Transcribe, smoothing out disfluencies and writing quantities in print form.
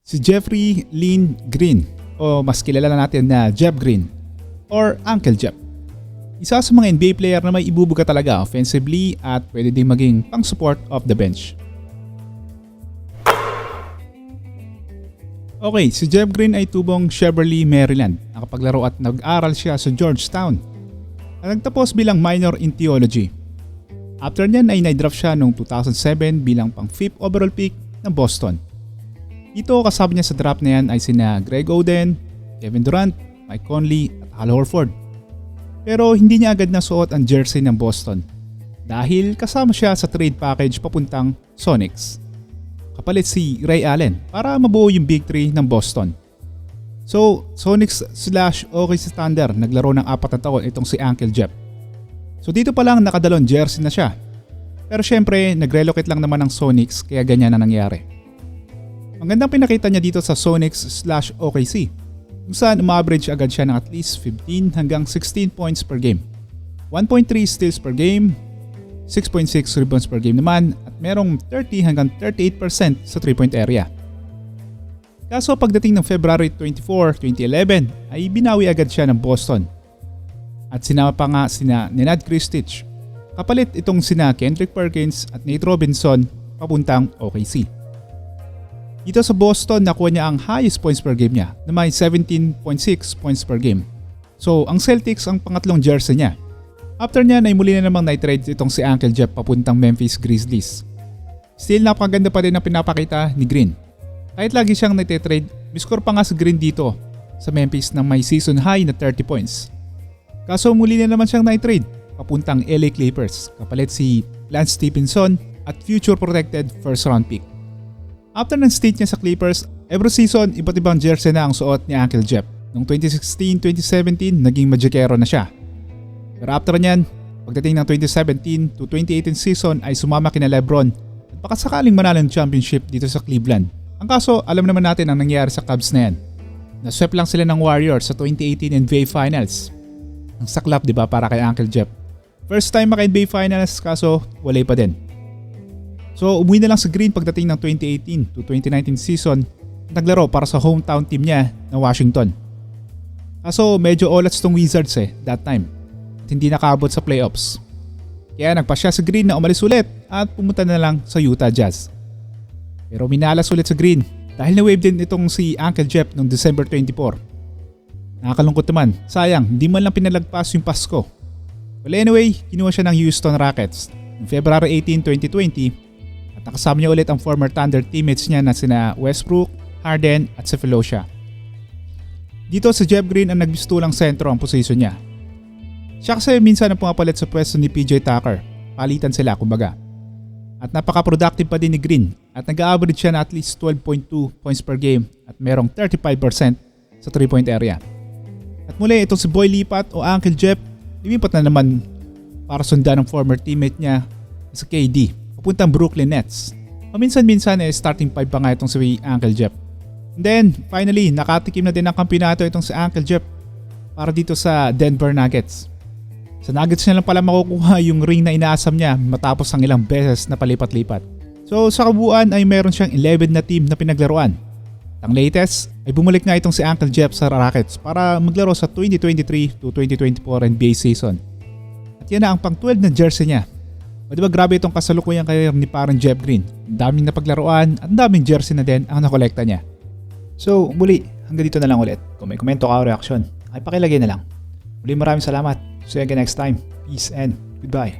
Si Jeffrey Lynn Green o mas kilala natin na Jeff Green or Uncle Jeff. Isa sa mga NBA player na may ibubuga talaga offensively at pwede ding maging pang-support of the bench. Okay, si Jeff Green ay tubong Cheverly, Maryland. Nakapaglaro at nag-aral siya sa Georgetown at nagtapos bilang minor in theology. After niyan ay na-draft siya noong 2007 bilang pang 5th overall pick ng Boston. Dito kasama niya sa draft na yan ay sina Greg Oden, Kevin Durant, Mike Conley at Al Horford. Pero hindi niya agad nasuot ang jersey ng Boston dahil kasama siya sa trade package papuntang Sonics. Kapalit si Ray Allen para mabuo yung Big 3 ng Boston. So Sonics/OKC Thunder naglaro ng 4 na taon itong si Uncle Jeff. So dito pa lang nakadalon jersey na siya. Pero syempre nag-relocate lang naman ng Sonics kaya ganyan na nangyari. Ang gandang pinakita niya dito sa Sonics/OKC kung saan umaverage agad siya ng at least 15 hanggang 16 points per game, 1.3 steals per game, 6.6 rebounds per game naman at merong 30 hanggang 38% sa 3-point area. Kaso pagdating ng February 24, 2011 ay binawi agad siya ng Boston at sinama pa nga sina Nenad Kristich. Kapalit itong sina Kendrick Perkins at Nate Robinson papuntang OKC. Dito sa Boston, nakuha niya ang highest points per game niya na may 17.6 points per game. So, ang Celtics ang pangatlong jersey niya. After niya, ay muli na namang na-trade itong si Uncle Jeff papuntang Memphis Grizzlies. Still, napakaganda pa rin ang pinapakita ni Green. Kahit lagi siyang nag-trade, miscore pa nga si Green dito sa Memphis ng may season high na 30 points. Kaso muli na naman siyang na-trade papuntang LA Clippers, kapalit si Lance Stephenson at future protected first round pick. After ng stint niya sa Clippers, every season iba't ibang jersey na ang suot ni Uncle Jeff. Noong 2016-2017, naging Magicero na siya. Pero after niyan, pagdating ng 2017 to 2018 season ay sumama kina LeBron at baka sakaling manalo ng championship dito sa Cleveland. Ang kaso, alam naman natin ang nangyari sa Cubs na yan. Naswept lang sila ng Warriors sa 2018 NBA Finals. Ang saklap, di ba, para kay Uncle Jeff. First time maka-NBA Finals, kaso walay pa din. So umuwi na lang sa Green pagdating ng 2018 to 2019 season at naglaro para sa hometown team niya na Washington. Kaso medyo olats tong Wizards that time at hindi nakaabot sa playoffs. Kaya nagpasya sa Green na umalis ulit at pumunta na lang sa Utah Jazz. Pero minalas ulit sa Green dahil na-wave din itong si Uncle Jeff noong December 24. Nakakalungkot naman, sayang hindi man lang pinalagpas yung Pasko. Well anyway, kinuha siya ng Houston Rockets noong February 18, 2020. Nakasama niya ulit ang former Thunder teammates niya na sina Westbrook, Harden at Sefolosha. Dito si Jeff Green ang nagbistulang sentro ang posisyon niya. Siya kasi minsan ang pumapalit sa pwesto ni PJ Tucker, palitan sila kumbaga. At napaka-productive pa din ni Green at nag-average siya na at least 12.2 points per game at merong 35% sa 3-point area. At muli itong si Boy Lipat o Uncle Jeff, lumipat na naman para sundan ng former teammate niya sa KD. Pupuntang Brooklyn Nets. Paminsan-minsan starting 5 pa nga itong si Uncle Jeff. And then, finally, nakatikim na din ng kampyonato itong si Uncle Jeff para dito sa Denver Nuggets. Sa Nuggets niya lang pala makukuha yung ring na inaasam niya matapos ang ilang beses na palipat-lipat. So sa kabuuan ay meron siyang 11 na team na pinaglaruan. Ang latest ay bumalik nga itong si Uncle Jeff sa Rockets para maglaro sa 2023 to 2024 NBA season. At yan na ang pang 12 na jersey niya. O diba grabe itong kasalukuyang career ni parang Jeff Green. Ang daming napaglaruan at ang daming jersey na din ang nakolekta niya. So muli, hanggang dito na lang ulit. Kung may komento ka o reaksyon, ay pakilagay na lang. Muli maraming salamat. See you again next time. Peace and goodbye.